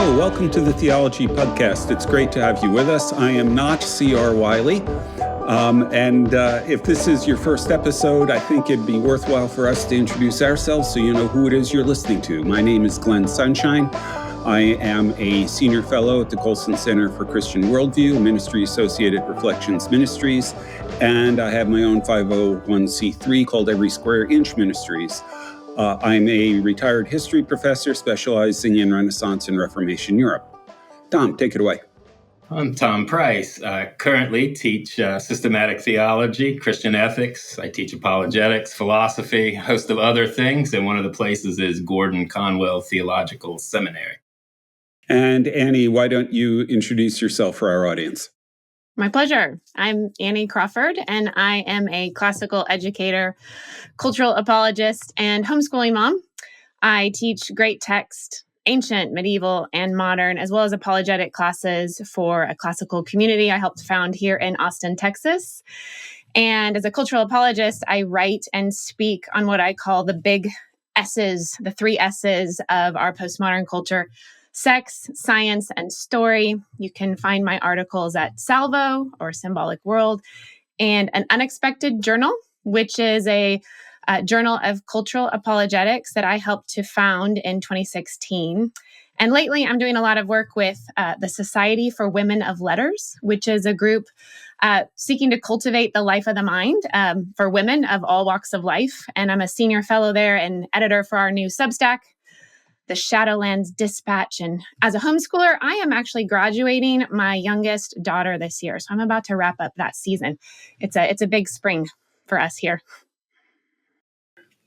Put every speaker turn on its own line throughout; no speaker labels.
Hello, welcome to the Theology Pugcast. It's great to have you with us. I am not C.R. Wiley. If this is your first episode, I think it'd be worthwhile for us to introduce ourselves so you know who it is you're listening to. My name is Glenn Sunshine. I am a senior fellow at the Colson Center for Christian Worldview, Ministry Associated Reflections Ministries, and I have my own 501c3 called Every Square Inch Ministries. I'm a retired history professor specializing in Renaissance and Reformation Europe. Tom, take it away.
I'm Tom Price. I currently teach systematic theology, Christian ethics. I teach apologetics, philosophy, a host of other things, and one of the places is Gordon Conwell Theological Seminary.
And Annie, why don't you introduce yourself for our audience?
My pleasure. I'm Annie Crawford, and I am a classical educator, cultural apologist, and homeschooling mom. I teach great text, ancient, medieval, and modern, as well as apologetic classes for a classical community I helped found here in Austin, Texas. And as a cultural apologist, I write and speak on what I call the big S's, the three S's of our postmodern culture: sex, science, and story. You can find my articles at Salvo, or Symbolic World, and An Unexpected Journal, which is a journal of cultural apologetics that I helped to found in 2016. And lately, I'm doing a lot of work with the Society for Women of Letters, which is a group seeking to cultivate the life of the mind for women of all walks of life. And I'm a senior fellow there and editor for our new Substack, the Shadowlands Dispatch. And as a homeschooler, I am actually graduating my youngest daughter this year. So I'm about to wrap up that season. It's a big spring for us here.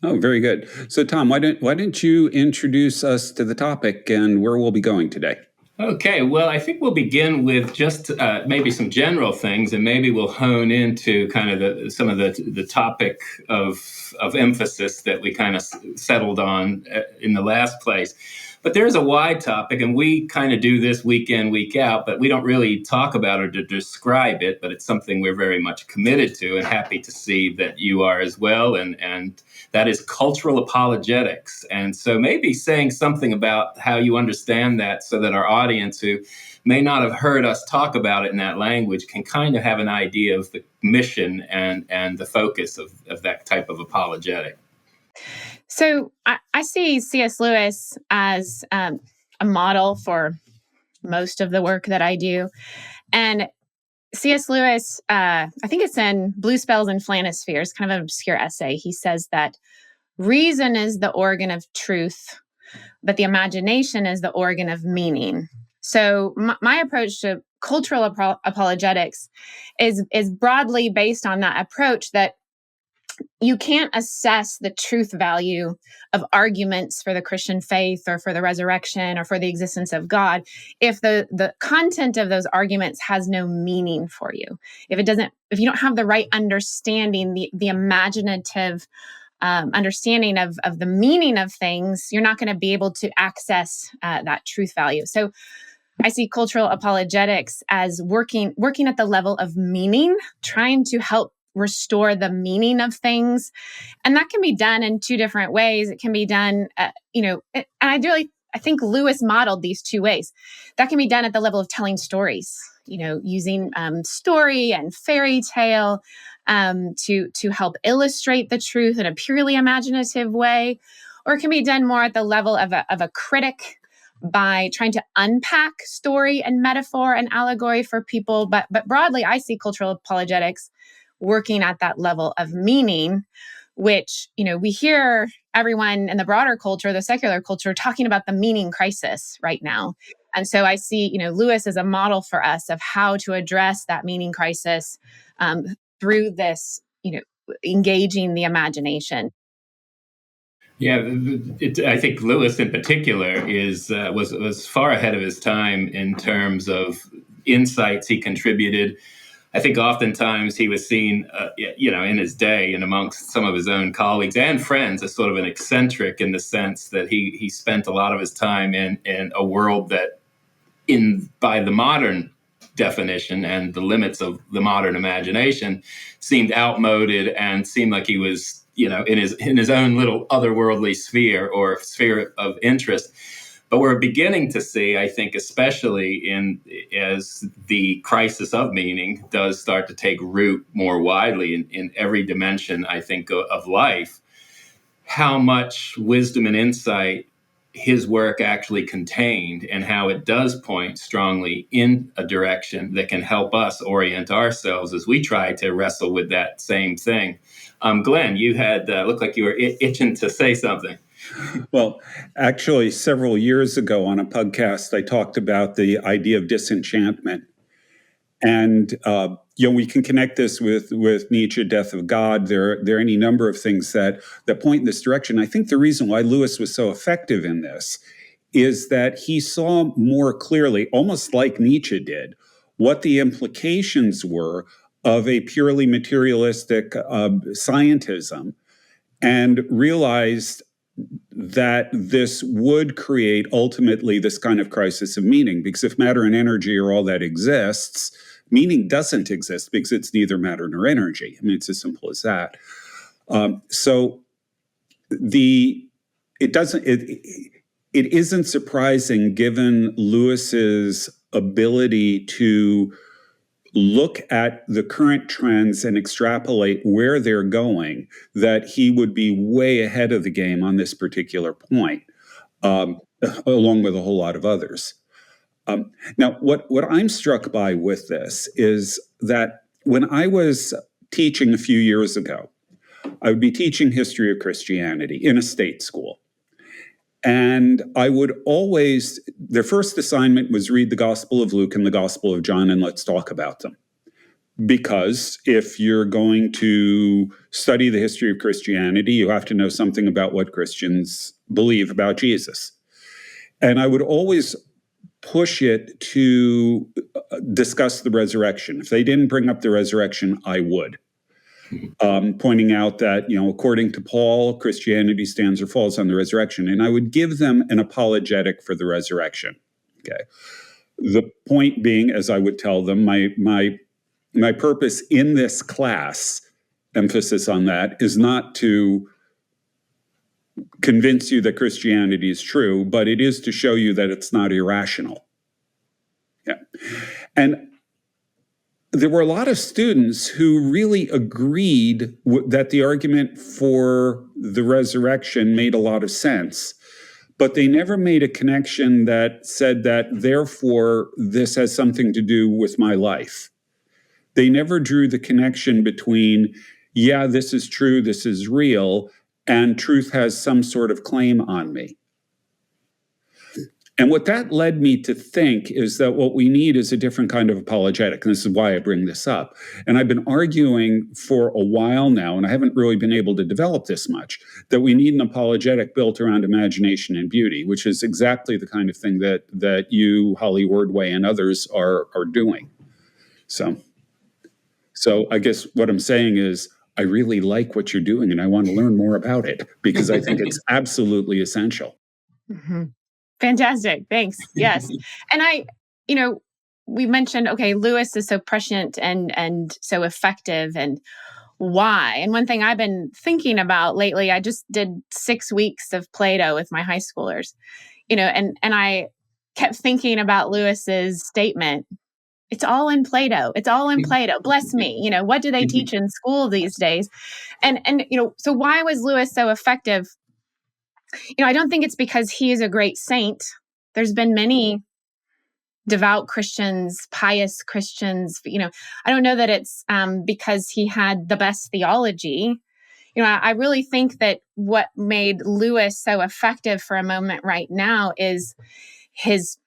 Oh, very good. So Tom, why don't you introduce us to the topic and where we'll be going today?
Okay, well, I think we'll begin with just maybe some general things, and maybe we'll hone into kind of some of the topic of emphasis that we kind of settled on in the last place. But there's a wide topic, and we kind of do this week in, week out, but we don't really talk about it or describe it, but it's something we're very much committed to and happy to see that you are as well, and that is cultural apologetics. And so maybe saying something about how you understand that so that our audience who may not have heard us talk about it in that language can kind of have an idea of the mission and the focus of that type of apologetic.
So I see C.S. Lewis as a model for most of the work that I do. And C.S. Lewis, I think it's in Blue Spells and Flanispheres, kind of an obscure essay. He says that reason is the organ of truth, but the imagination is the organ of meaning. So my approach to cultural apologetics is broadly based on that approach that you can't assess the truth value of arguments for the Christian faith or for the resurrection or for the existence of God if the content of those arguments has no meaning for you. If you don't have the right understanding, the imaginative understanding of the meaning of things, you're not going to be able to access that truth value. So I see cultural apologetics as working at the level of meaning, trying to help restore the meaning of things. And that can be done in two different ways. It can be done, and I think Lewis modeled these two ways. That can be done at the level of telling stories, using story and fairy tale to help illustrate the truth in a purely imaginative way. Or it can be done more at the level of a critic by trying to unpack story and metaphor and allegory for people. But broadly, I see cultural apologetics working at that level of meaning, which, we hear everyone in the broader culture, the secular culture, talking about the meaning crisis right now. And so I see, Lewis as a model for us of how to address that meaning crisis through this, engaging the imagination.
Yeah, I think Lewis in particular was far ahead of his time in terms of insights he contributed. I think oftentimes he was seen, in his day and amongst some of his own colleagues and friends as sort of an eccentric in the sense that he spent a lot of his time in a world that, by the modern definition and the limits of the modern imagination, seemed outmoded and seemed like he was, in his own little otherworldly sphere or sphere of interest. But we're beginning to see, I think, especially as the crisis of meaning does start to take root more widely in every dimension, I think, of life, how much wisdom and insight his work actually contained, and how it does point strongly in a direction that can help us orient ourselves as we try to wrestle with that same thing. Glenn, you had looked like you were itching to say something.
Well, actually, several years ago on a podcast, I talked about the idea of disenchantment. And, we can connect this with Nietzsche, Death of God. There are any number of things that point in this direction. I think the reason why Lewis was so effective in this is that he saw more clearly, almost like Nietzsche did, what the implications were of a purely materialistic scientism, and realized that this would create ultimately this kind of crisis of meaning. Because if matter and energy are all that exists, meaning doesn't exist because it's neither matter nor energy. I mean, it's as simple as that. It isn't surprising, given Lewis's ability to look at the current trends and extrapolate where they're going, that he would be way ahead of the game on this particular point, along with a whole lot of others. Now, what I'm struck by with this is that when I was teaching a few years ago, I would be teaching history of Christianity in a state school. And I would always, their first assignment was read the Gospel of Luke and the Gospel of John, and let's talk about them. Because if you're going to study the history of Christianity, you have to know something about what Christians believe about Jesus. And I would always push it to discuss the resurrection. If they didn't bring up the resurrection, I would. Pointing out that, according to Paul, Christianity stands or falls on the resurrection. And I would give them an apologetic for the resurrection. Okay. The point being, as I would tell them, my purpose in this class, emphasis on that, is not to convince you that Christianity is true, but it is to show you that it's not irrational. Yeah. And there were a lot of students who really agreed that the argument for the resurrection made a lot of sense, but they never made a connection that said that, therefore, this has something to do with my life. They never drew the connection between, yeah, this is true, this is real, and truth has some sort of claim on me. And what that led me to think is that what we need is a different kind of apologetic. And this is why I bring this up. And I've been arguing for a while now, and I haven't really been able to develop this much, that we need an apologetic built around imagination and beauty, which is exactly the kind of thing that you, Holly Wordway, and others are doing. So I guess what I'm saying is, I really like what you're doing, and I want to learn more about it, because I think it's absolutely essential.
Mm-hmm. Fantastic. Thanks. Yes. And we mentioned, okay, Lewis is so prescient and so effective, and why? And one thing I've been thinking about lately, I just did 6 weeks of Plato with my high schoolers, and I kept thinking about Lewis's statement. It's all in Plato. It's all in Plato. Bless me. What do they teach in school these days? And so why was Lewis so effective? I don't think it's because he is a great saint. There's been many devout Christians, pious Christians. I don't know that it's because he had the best theology. I really think that what made Lewis so effective for a moment right now is his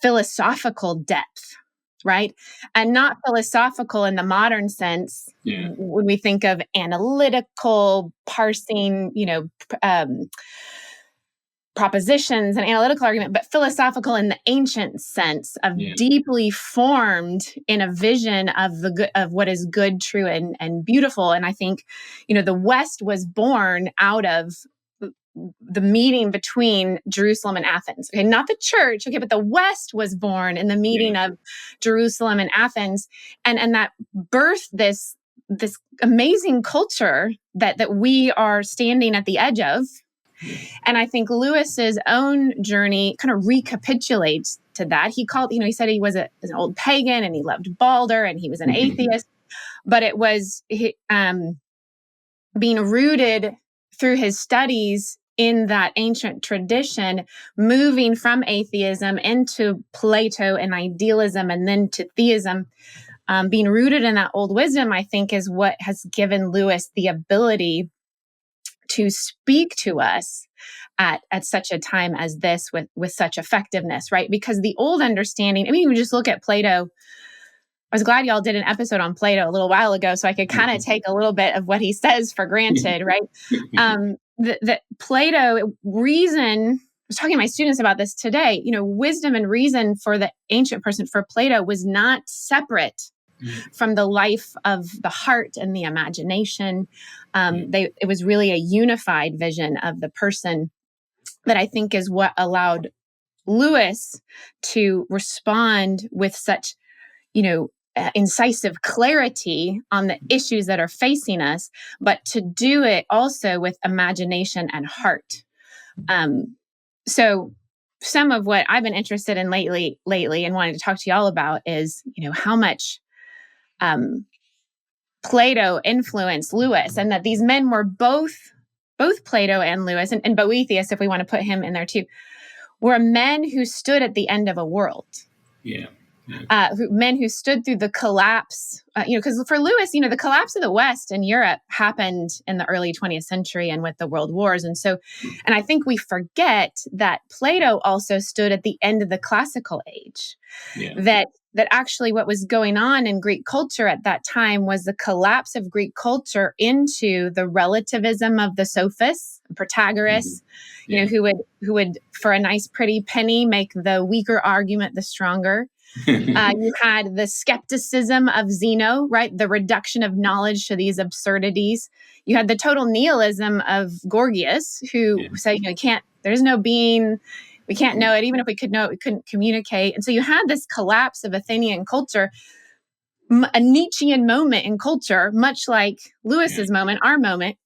philosophical depth, right? And not philosophical in the modern sense.
Yeah.
When we think of analytical parsing, propositions and analytical argument, but philosophical in the ancient sense of deeply formed in a vision of the good, of what is good, true, and beautiful. And I think, the West was born out of the meeting between Jerusalem and Athens. Okay, not the church, okay, but the West was born in the meeting of Jerusalem and Athens, and that birthed this amazing culture that we are standing at the edge of. And I think Lewis's own journey kind of recapitulates to that. He he said he was an old pagan and he loved Balder and he was an atheist, but it was being rooted through his studies in that ancient tradition, moving from atheism into Plato and idealism and then to theism. Being rooted in that old wisdom, I think, is what has given Lewis the ability to speak to us at such a time as this with such effectiveness, right? Because the old understanding, I mean, you just look at Plato. I was glad y'all did an episode on Plato a little while ago, so I could kind of take a little bit of what he says for granted, right? That Plato, reason, I was talking to my students about this today, wisdom and reason for the ancient person, for Plato, was not separate from the life of the heart and the imagination. It was really a unified vision of the person that I think is what allowed Lewis to respond with such, incisive clarity on the issues that are facing us, but to do it also with imagination and heart. So some of what I've been interested in lately and wanting to talk to y'all about is, how much Plato influenced Lewis, and that these men were both Plato and Lewis, and Boethius, if we want to put him in there too, were men who stood at the end of a world.
Yeah.
Men who stood through the collapse, because for Lewis, the collapse of the West in Europe happened in the early 20th century and with the world wars. And I think we forget that Plato also stood at the end of the classical age. Yeah. That actually what was going on in Greek culture at that time was the collapse of Greek culture into the relativism of the sophists, Protagoras, who would for a nice pretty penny make the weaker argument the stronger. You had the skepticism of Zeno, right? The reduction of knowledge to these absurdities. You had the total nihilism of Gorgias, who said, there's no being, we can't know it. Even if we could know it, we couldn't communicate. And so you had this collapse of Athenian culture, a Nietzschean moment in culture, much like Lewis's moment, our moment,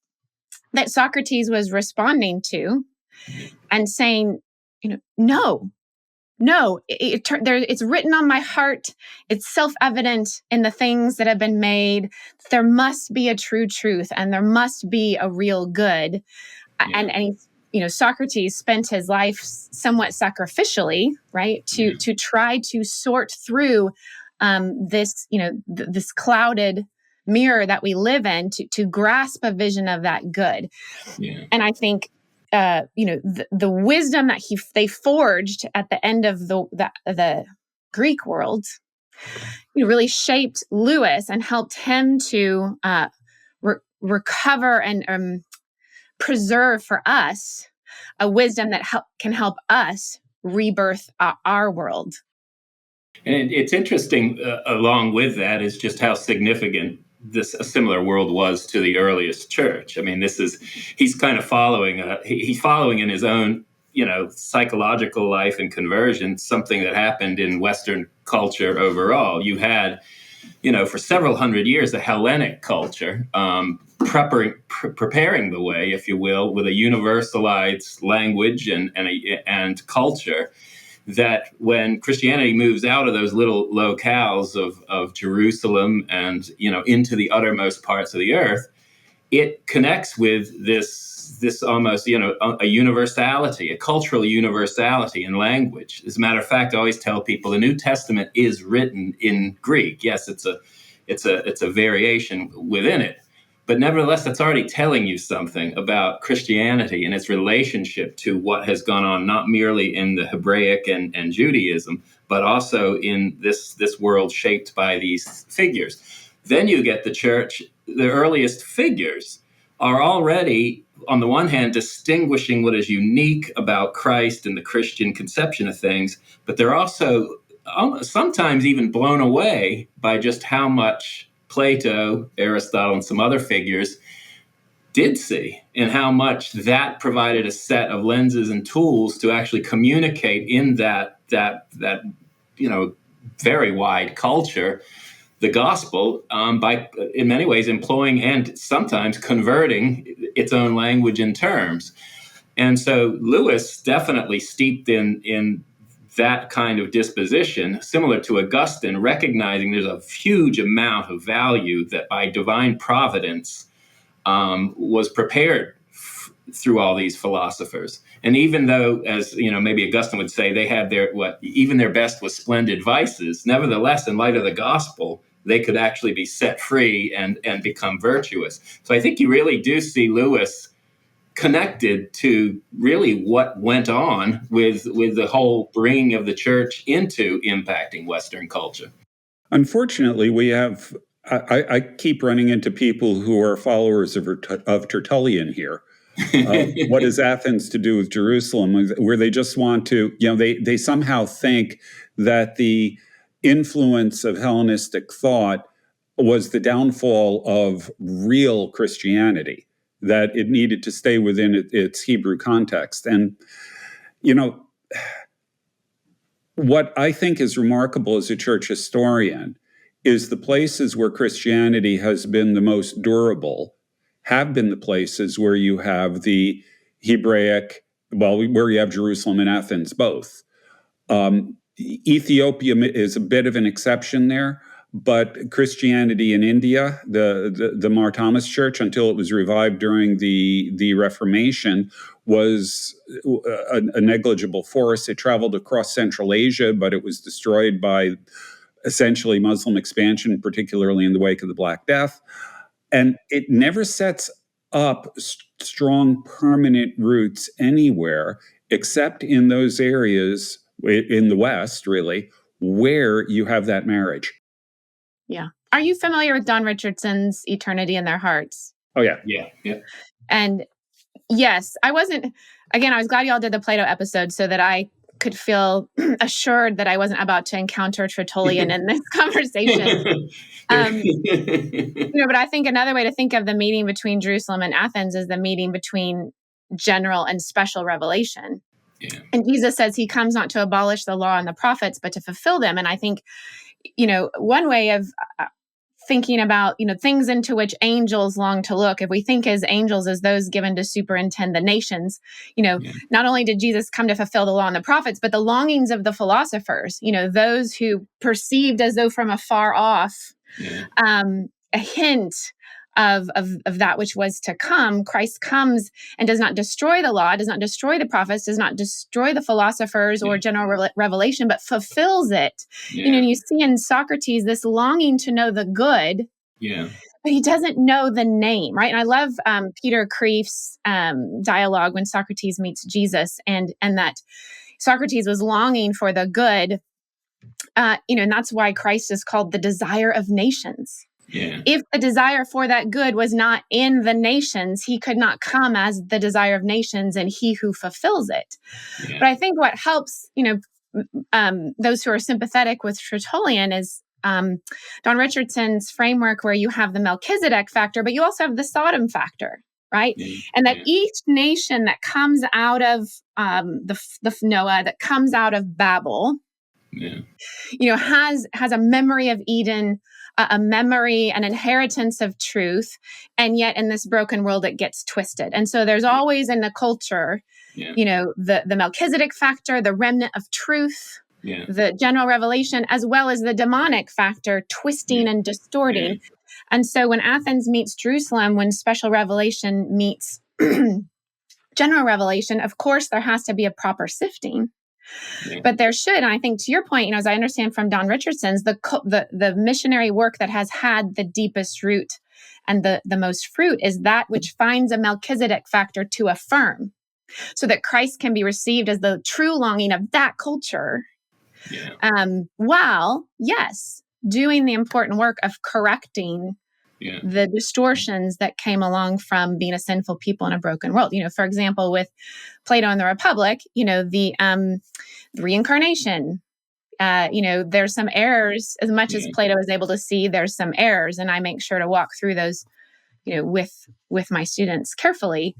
that Socrates was responding to and saying, no, it's written on my heart. It's self-evident in the things that have been made. There must be a true truth, and there must be a real good. Yeah. And Socrates spent his life somewhat sacrificially, right, to try to sort through this, this clouded mirror that we live in, to grasp a vision of that good. Yeah. And I think the wisdom that they forged at the end of the Greek world, really shaped Lewis and helped him to recover and preserve for us a wisdom that can help us rebirth our world.
And it's interesting, along with that, is just how significant a similar world was to the earliest church. I mean, he's kind of following in his own, psychological life and conversion, something that happened in Western culture overall. You had, for several hundred years, a Hellenic culture, preparing the way, if you will, with a universalized language and culture, that when Christianity moves out of those little locales of Jerusalem and, into the uttermost parts of the earth, it connects with this almost, a universality, a cultural universality in language. As a matter of fact, I always tell people the New Testament is written in Greek. Yes, it's a variation within it. But nevertheless, that's already telling you something about Christianity and its relationship to what has gone on, not merely in the Hebraic and Judaism, but also in this world shaped by these figures. Then you get the church. The earliest figures are already, on the one hand, distinguishing what is unique about Christ and the Christian conception of things, but they're also sometimes even blown away by just how much Plato, Aristotle, and some other figures did see, and how much that provided a set of lenses and tools to actually communicate in that very wide culture the gospel, by in many ways employing and sometimes converting its own language and terms. And so Lewis definitely steeped in that kind of disposition, similar to Augustine, recognizing there's a huge amount of value that by divine providence was prepared through all these philosophers. And even though, as maybe Augustine would say, they had even their best was splendid vices, nevertheless, in light of the gospel, they could actually be set free and become virtuous. So I think you really do see Lewis connected to really what went on with the whole bringing of the church into impacting Western culture.
Unfortunately, I keep running into people who are followers of Tertullian here. What is Athens to do with Jerusalem? Where they just want to, they somehow think that the influence of Hellenistic thought was the downfall of real Christianity, that it needed to stay within its Hebrew context. And, what I think is remarkable as a church historian is the places where Christianity has been the most durable have been the places where you have the Hebraic, where you have Jerusalem and Athens both. Ethiopia is a bit of an exception there, but Christianity in India, the Mar Thomas Church, until it was revived during the Reformation, was a negligible force. It traveled across Central Asia, but it was destroyed by essentially Muslim expansion, particularly in the wake of the Black Death. And it never sets up strong, permanent roots anywhere except in those areas in the West, really, where you have that marriage.
Yeah. Are you familiar with Don Richardson's Eternity in Their Hearts?
Oh, yeah.
Yeah.
And yes, I was glad y'all did the Plato episode so that I could feel assured that I wasn't about to encounter Tertullian in this conversation. But I think another way to think of the meeting between Jerusalem and Athens is the meeting between general and special revelation.
Yeah.
And Jesus says he comes not to abolish the law and the prophets, but to fulfill them. And I think, one way of thinking about, things into which angels long to look, if we think as angels as those given to superintend the nations, not only did Jesus come to fulfill the law and the prophets, but the longings of the philosophers, those who perceived as though from afar off, a hint of that which was to come. Christ comes and does not destroy the law, does not destroy the prophets, does not destroy the philosophers or general revelation, but fulfills it. And you see in Socrates this longing to know the good, but he doesn't know the name, right? And I love Peter Kreeft's dialogue when Socrates meets Jesus, and that Socrates was longing for the good, and that's why Christ is called the desire of nations.
Yeah.
If the desire for that good was not in the nations, he could not come as the desire of nations and he who fulfills it. Yeah. But I think what helps, those who are sympathetic with Tertullian is Don Richardson's framework, where you have the Melchizedek factor, but you also have the Sodom factor, right? Yeah. And that each nation that comes out of the Noah, that comes out of Babel, has a memory of Eden, a memory, an inheritance of truth, and yet in this broken world it gets twisted. And so there's always in the culture, the Melchizedek factor, the remnant of truth, the general revelation, as well as the demonic factor, twisting and distorting. Yeah. And so when Athens meets Jerusalem, when special revelation meets general revelation, of course there has to be a proper sifting. Yeah. But there should, and I think to your point, as I understand from Don Richardson's, the missionary work that has had the deepest root and the most fruit is that which finds a Melchizedek factor to affirm, so that Christ can be received as the true longing of that culture, while, yes, doing the important work of correcting the distortions that came along from being a sinful people in a broken world. For example, with Plato and the Republic, the reincarnation, there's some errors. As much as Plato is able to see, there's some errors, and I make sure to walk through those, with my students carefully,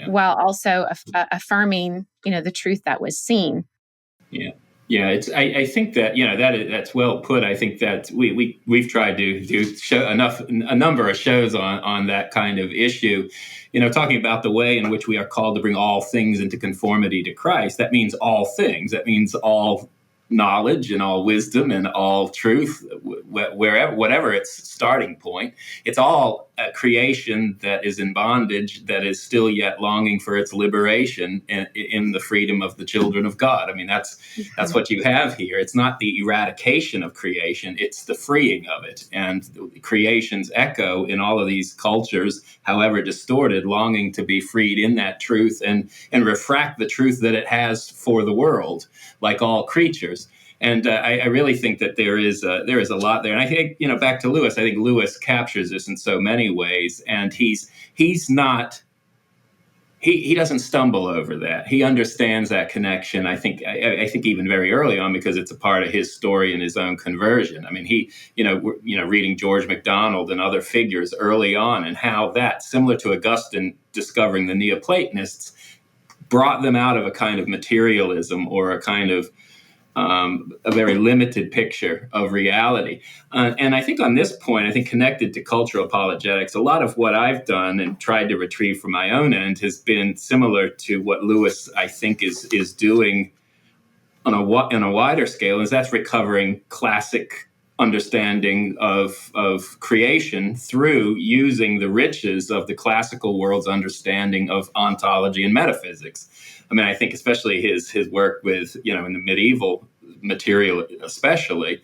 while also affirming, the truth that was seen.
Yeah. Yeah, I think that that's well put. I think that we've tried to do a number of shows on that kind of issue. Talking about the way in which we are called to bring all things into conformity to Christ. That means all things. That means all knowledge and all wisdom and all truth, wherever, whatever its starting point. It's all a creation that is in bondage, that is still yet longing for its liberation in the freedom of the children of God. I mean, that's what you have here. It's not the eradication of creation, it's the freeing of it. And creation's echo in all of these cultures, however distorted, longing to be freed in that truth and refract the truth that it has for the world, like all creatures. And I really think that there is a lot there. And I think, back to Lewis, I think Lewis captures this in so many ways. And he doesn't stumble over that. He understands that connection. I think even very early on, because it's a part of his story and his own conversion. I mean, reading George MacDonald and other figures early on, and how that, similar to Augustine discovering the Neoplatonists, brought them out of a kind of materialism or a kind of a very limited picture of reality. And I think on this point, I think connected to cultural apologetics, a lot of what I've done and tried to retrieve from my own end has been similar to what Lewis, I think, is doing on a wider scale, is that's recovering classic understanding of creation through using the riches of the classical world's understanding of ontology and metaphysics. I mean, I think especially his work with, in the medieval material especially,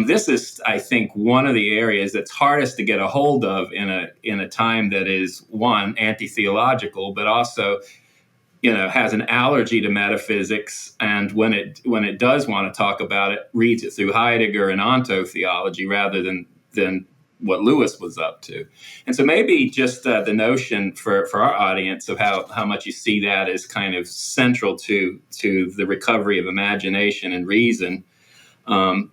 this is, I think, one of the areas that's hardest to get a hold of in a time that is, one, anti-theological, but also, has an allergy to metaphysics, and when it does want to talk about it, reads it through Heidegger and ontotheology rather than what Lewis was up to. And so maybe just the notion for our audience of how much you see that as kind of central to the recovery of imagination and reason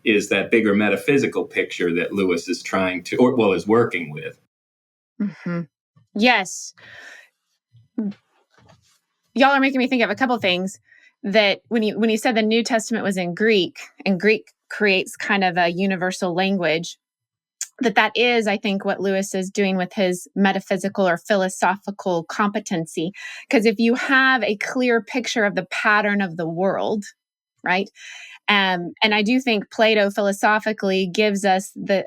is that bigger metaphysical picture that Lewis is trying to, is working with.
Mm-hmm. Yes. Y'all are making me think of a couple things that when you said the New Testament was in Greek, and Greek creates kind of a universal language, that is, I think, what Lewis is doing with his metaphysical or philosophical competency. Because if you have a clear picture of the pattern of the world, right? And I do think Plato philosophically gives us the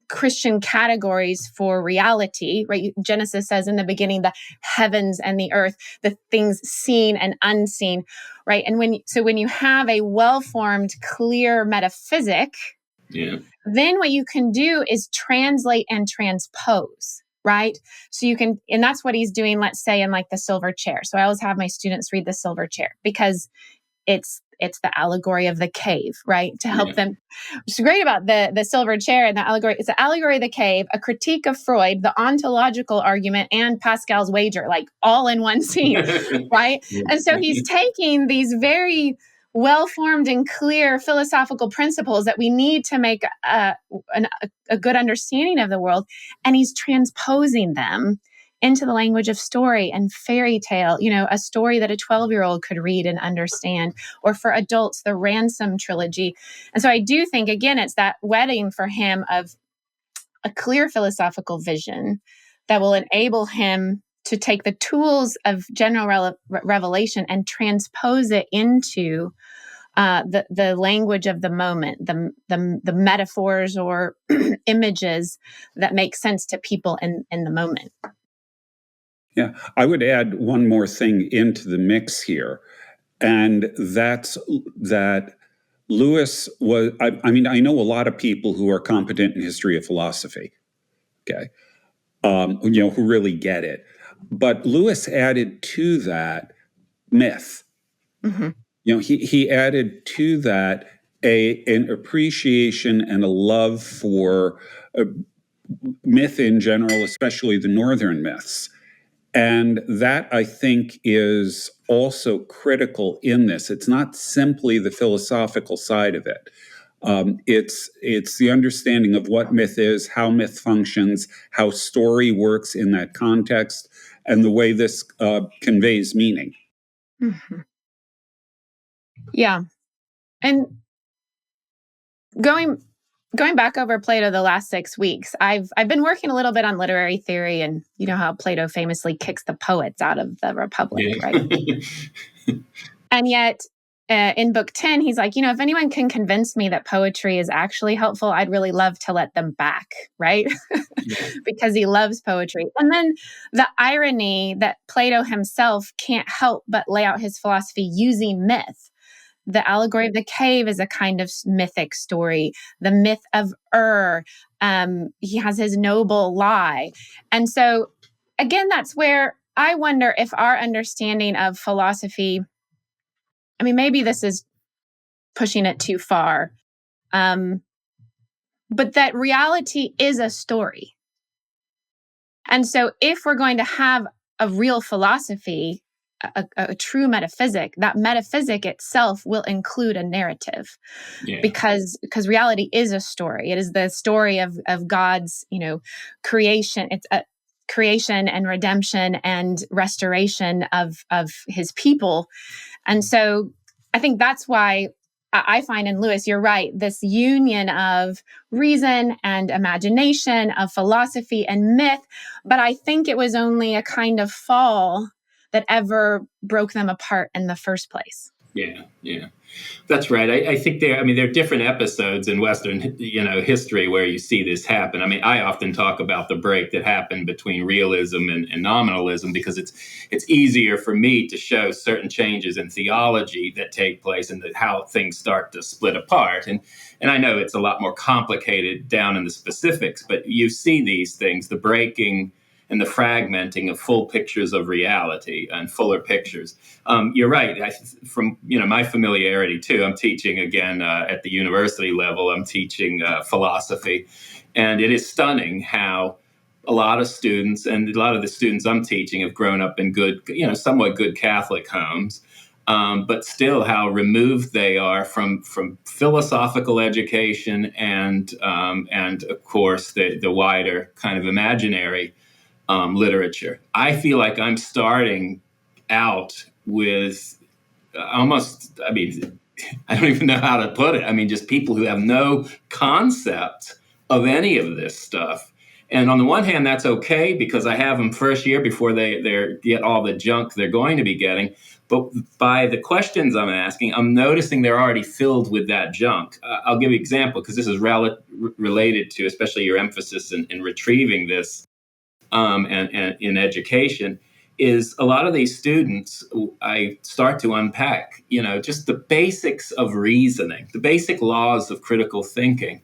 Christian categories for reality, right? Genesis says in the beginning, the heavens and the earth, the things seen and unseen, right? And when you have a well-formed, clear metaphysic, then what you can do is translate and transpose, right? So you can, and that's what he's doing, let's say, in like the silver chair. So I always have my students read the silver chair because it's the allegory of the cave, right? To help them. What's great about the silver chair and the allegory, it's the allegory of the cave, a critique of Freud, the ontological argument, and Pascal's wager, like all in one scene, right? And so he's taking these very well-formed and clear philosophical principles that we need to make a good understanding of the world, and he's transposing them into the language of story and fairy tale, a story that a 12-year-old could read and understand, or for adults, the Ransom trilogy. And so I do think, again, it's that wedding for him of a clear philosophical vision that will enable him to take the tools of general revelation and transpose it into the language of the moment, the metaphors or images that make sense to people in the moment.
Yeah, I would add one more thing into the mix here, and that's that Lewis was, I mean, I know a lot of people who are competent in history of philosophy, okay, who really get it. But Lewis added to that myth. Mm-hmm. He added to that an appreciation and a love for myth in general, especially the Northern myths. And that, I think, is also critical in this. It's not simply the philosophical side of it. It's the understanding of what myth is, how myth functions, how story works in that context, and the way this conveys meaning.
Mm-hmm. Yeah. And going back over Plato the last 6 weeks, I've been working a little bit on literary theory, and you know how Plato famously kicks the poets out of the Republic, right? And yet, in book 10, he's like, if anyone can convince me that poetry is actually helpful, I'd really love to let them back, right? Because he loves poetry. And then the irony that Plato himself can't help but lay out his philosophy using myth. The allegory of the cave is a kind of mythic story. The myth of he has his noble lie. And so, again, that's where I wonder if our understanding of philosophy, I mean, maybe this is pushing it too far, but that reality is a story. And so if we're going to have a real philosophy, a true metaphysic, that metaphysic itself will include a narrative, because reality is a story. It is the story of God's, creation. It's a creation and redemption and restoration of his people. And so I think that's why I find in Lewis, you're right, this union of reason and imagination, of philosophy and myth. But I think it was only a kind of fall that ever broke them apart in the first place.
Yeah. That's right. I think there are different episodes in Western, history where you see this happen. I mean, I often talk about the break that happened between realism and nominalism, because it's easier for me to show certain changes in theology that take place and how things start to split apart. And I know it's a lot more complicated down in the specifics, but you see these things, the breaking and the fragmenting of full pictures of reality and fuller pictures. You're right. From my familiarity too, I'm teaching again at the university level. I'm teaching philosophy, and it is stunning how a lot of students, and a lot of the students I'm teaching, have grown up in good, somewhat good Catholic homes, but still how removed they are from philosophical education and of course the wider kind of imaginary literature. I feel like I'm starting out with almost, I don't even know how to put it. Just people who have no concept of any of this stuff. And on the one hand, that's okay, because I have them first year before they get all the junk they're going to be getting. But by the questions I'm asking, I'm noticing they're already filled with that junk. I'll give you an example, because this is related to especially your emphasis in retrieving this and in education, is a lot of these students, I start to unpack, just the basics of reasoning, the basic laws of critical thinking.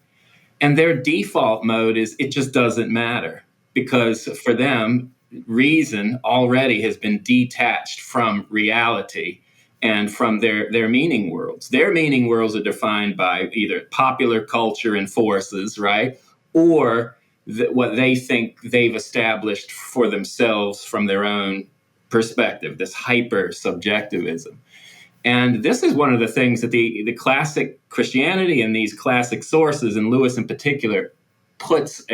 And their default mode is it just doesn't matter, because for them, reason already has been detached from reality and from their meaning worlds. Their meaning worlds are defined by either popular culture and forces, right? Or what they think they've established for themselves from their own perspective, this hyper-subjectivism. And this is one of the things that the classic Christianity and these classic sources, and Lewis in particular, puts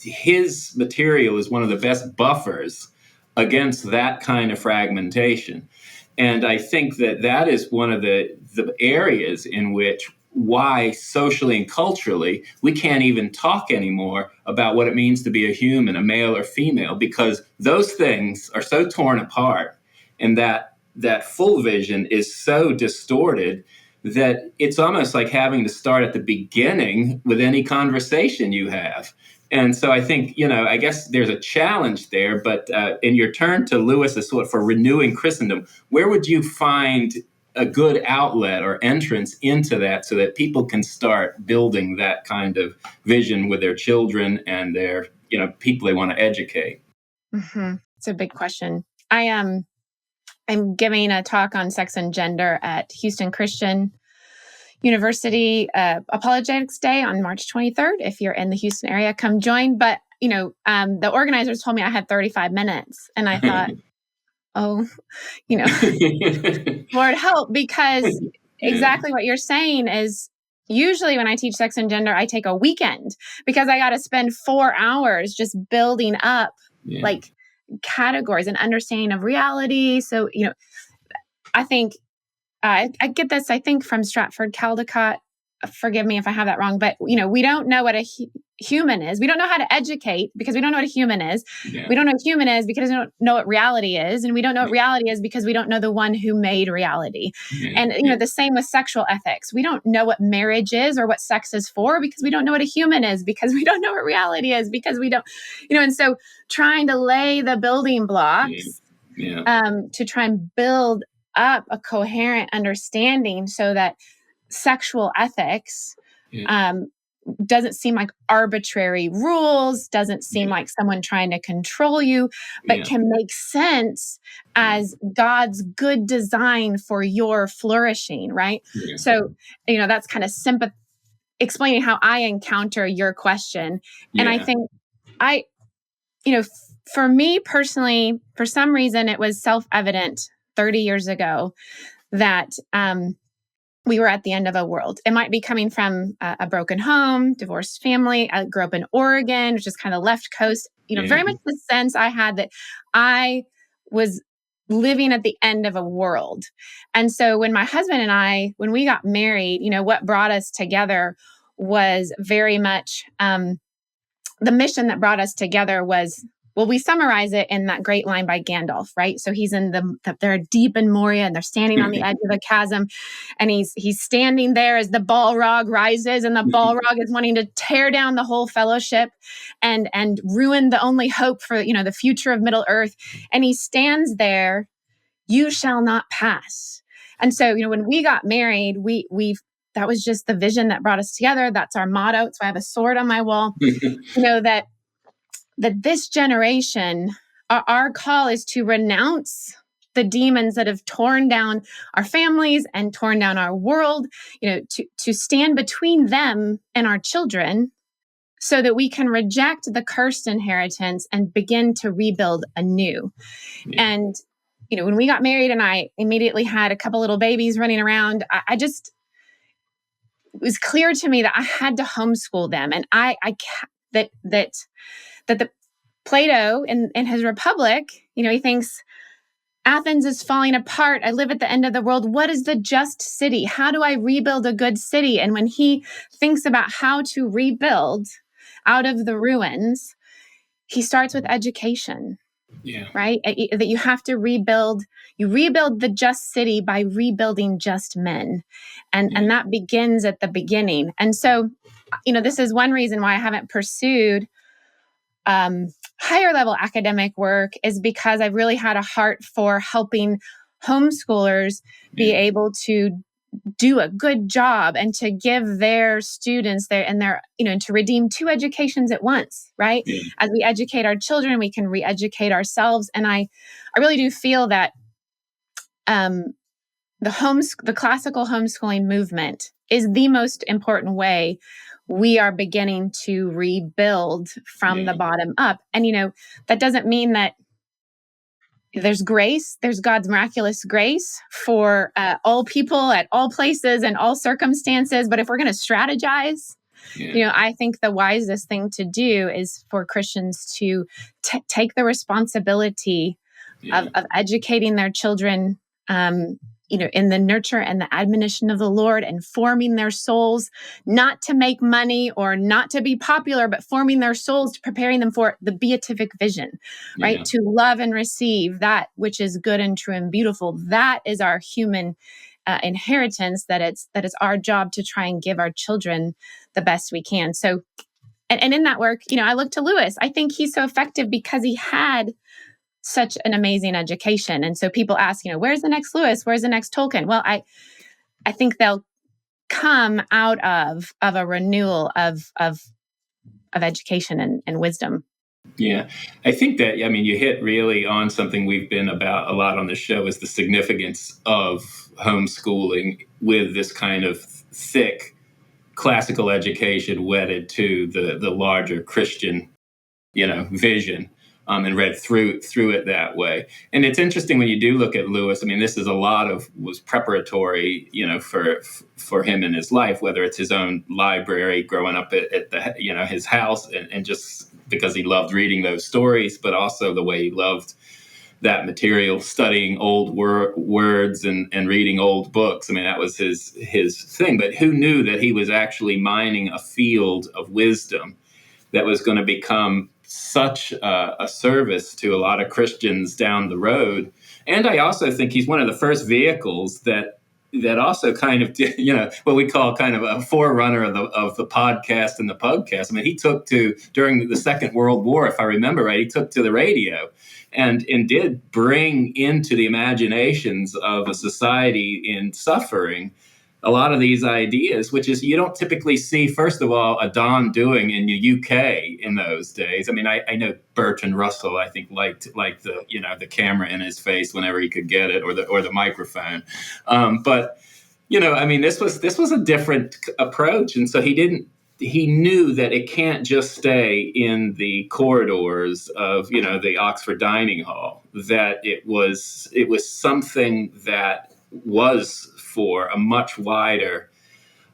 his material is one of the best buffers against that kind of fragmentation. And I think that is one of the areas in which why socially and culturally we can't even talk anymore about what it means to be a human, a male or female, because those things are so torn apart, and that full vision is so distorted that it's almost like having to start at the beginning with any conversation you have. And so I think, I guess there's a challenge there, but in your turn to Lewis as sort of for renewing Christendom, where would you find a good outlet or entrance into that so that people can start building that kind of vision with their children and their, people they want to educate?
Mm-hmm. It's a big question. I'm giving a talk on sex and gender at Houston Christian University Apologetics Day on March 23rd. If you're in the Houston area, come join. But, the organizers told me I had 35 minutes. And I thought, Lord help, because exactly what you're saying is usually when I teach sex and gender, I take a weekend, because I got to spend 4 hours just building up like categories and understanding of reality. So, I think I get this, I think, from Stratford Caldecott. Forgive me if I have that wrong, but we don't know what a human is. We don't know how to educate because we don't know what a human is.
Yeah.
We don't know what human is because we don't know what reality is, and we don't know what reality is because we don't know the one who made reality.
Yeah.
And the same with sexual ethics. We don't know what marriage is or what sex is for because we don't know what a human is, because we don't know what reality is, because we don't, and so trying to lay the building blocks to try and build up a coherent understanding so that sexual ethics doesn't seem like arbitrary rules, doesn't seem like someone trying to control you, but can make sense as God's good design for your flourishing, right?
Yeah.
So, that's kind of explaining how I encounter your question. And I think for me personally, for some reason, it was self-evident 30 years ago that we were at the end of a world. It might be coming from a broken home, divorced family. I grew up in Oregon, which is kind of left coast. Very much the sense I had that I was living at the end of a world. And so when my husband and I, when we got married, what brought us together was very much the mission that brought us together was, well, we summarize it in that great line by Gandalf, right? So he's in they're deep in Moria and they're standing on the edge of a chasm, and he's standing there as the Balrog rises, and the Balrog is wanting to tear down the whole fellowship and ruin the only hope for, the future of Middle Earth. And he stands there, "You shall not pass." And so, when we got married, that was just the vision that brought us together. That's our motto. So I have a sword on my wall, that this generation, our call is to renounce the demons that have torn down our families and torn down our world, to stand between them and our children so that we can reject the cursed inheritance and begin to rebuild anew. Yeah. And, when we got married and I immediately had a couple little babies running around, it was clear to me that I had to homeschool them. And that the Plato in his Republic, he thinks Athens is falling apart. I live at the end of the world. What is the just city? How do I rebuild a good city? And when he thinks about how to rebuild out of the ruins, he starts with education. Yeah. Right? That you have to rebuild. You rebuild the just city by rebuilding just men. And that begins at the beginning. And so, this is one reason why I haven't pursued higher level academic work, is because I've really had a heart for helping homeschoolers be able to do a good job and to give their students to redeem two educations at once, right? Yeah. As we educate our children, we can re-educate ourselves. And I really do feel that the classical homeschooling movement is the most important way we are beginning to rebuild from the bottom up. And, that doesn't mean that there's grace. There's God's miraculous grace for all people at all places and all circumstances. But if we're going to strategize, I think the wisest thing to do is for Christians to take the responsibility of educating their children, in the nurture and the admonition of the Lord, and forming their souls, not to make money or not to be popular, but forming their souls, preparing them for the beatific vision, right? Yeah. To love and receive that which is good and true and beautiful. That is our human inheritance, that it's our job to try and give our children the best we can. So, and in that work, I look to Lewis. I think he's so effective because he had such an amazing education. And so people ask, where's the next Lewis? Where's the next Tolkien? Well, I think they'll come out of a renewal of education and wisdom.
Yeah, I think that, you hit really on something we've been about a lot on the show, is the significance of homeschooling with this kind of thick classical education wedded to the larger Christian, vision. And read through it that way. And it's interesting when you do look at Lewis. This is was preparatory, for him in his life, whether it's his own library growing up at the, his house, and just because he loved reading those stories, but also the way he loved that material, studying old words and reading old books. I mean, that was his thing. But who knew that he was actually mining a field of wisdom that was going to become such a service to a lot of Christians down the road? And I also think he's one of the first vehicles that also kind of, what we call kind of a forerunner of the podcast and the Pugcast. I mean, he took to, during the Second World War, if I remember right, he took to the radio and did bring into the imaginations of a society in suffering a lot of these ideas, which is you don't typically see, first of all, a Don doing in the UK in those days. I mean, I know Bertrand Russell, I think, liked the the camera in his face whenever he could get it, or the microphone. But I mean, this was a different approach, and so he knew that it can't just stay in the corridors of the Oxford dining hall. That it was something that was for a much wider,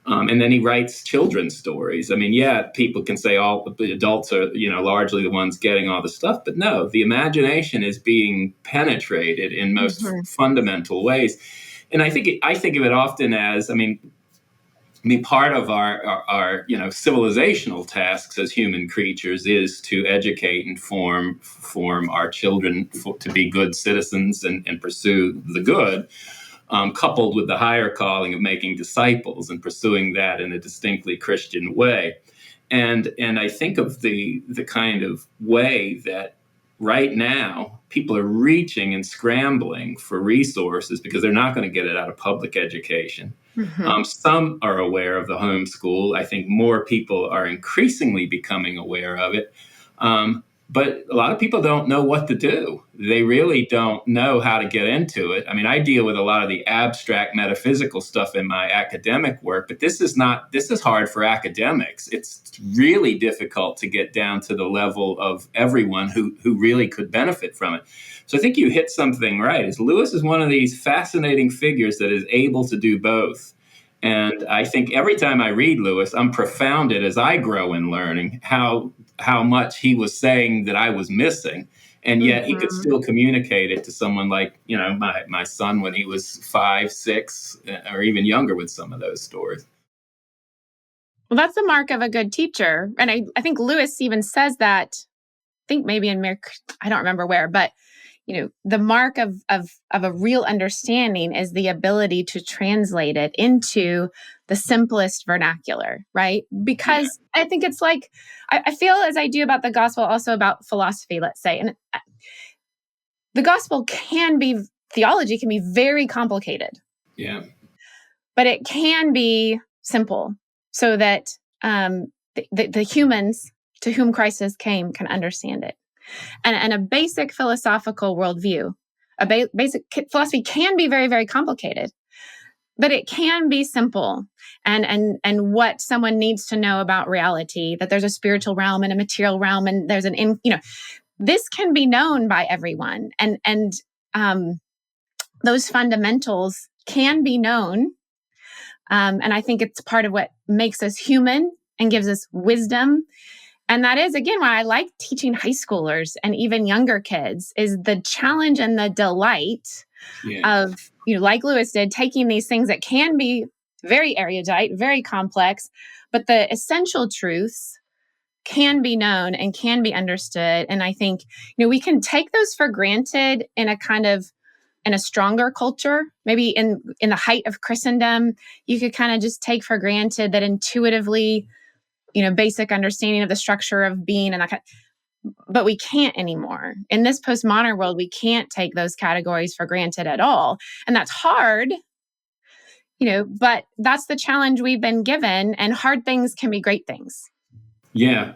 and then he writes children's stories. I mean, yeah, people can say all the adults are, largely the ones getting all the stuff, but no, the imagination is being penetrated in most fundamental ways. And I think of it often as, I mean, part of our civilizational tasks as human creatures is to educate and form our children to be good citizens and pursue the good. Coupled with the higher calling of making disciples and pursuing that in a distinctly Christian way. And I think of the kind of way that right now people are reaching and scrambling for resources because they're not going to get it out of public education. Some are aware of the homeschool. I think more people are increasingly becoming aware of it. But a lot of people don't know what to do. They really don't know how to get into it. I mean, I deal with a lot of the abstract metaphysical stuff in my academic work, but this is hard for academics. It's really difficult to get down to the level of everyone who really could benefit from it. So I think you hit something right. Lewis is one of these fascinating figures that is able to do both. And I think every time I read Lewis, I'm profounded as I grow in learning how much he was saying that I was missing. And yet he could still communicate it to someone like, my son when he was 5, 6, or even younger with some of those stories.
Well, that's the mark of a good teacher. And I think Lewis even says that, I think maybe in I don't remember where, but the mark of a real understanding is the ability to translate it into the simplest vernacular, right? Because I think it's like, I feel as I do about the gospel, also about philosophy, let's say. And the gospel theology can be very complicated.
Yeah.
But it can be simple so that the humans to whom Christ has came can understand it. And a basic philosophical worldview, basic philosophy can be very, very complicated, but it can be simple. And what someone needs to know about reality, that there's a spiritual realm and a material realm, and there's this can be known by everyone. And those fundamentals can be known. And I think it's part of what makes us human and gives us wisdom. And that is, again, why I like teaching high schoolers and even younger kids, is the challenge and the delight of, like Lewis did, taking these things that can be very erudite, very complex, but the essential truths can be known and can be understood. And I think, we can take those for granted in a stronger culture. Maybe in the height of Christendom, you could kind of just take for granted that intuitively, basic understanding of the structure of being and that kind of, but we can't anymore. In this postmodern world, we can't take those categories for granted at all. And that's hard, but that's the challenge we've been given, and hard things can be great things.
Yeah.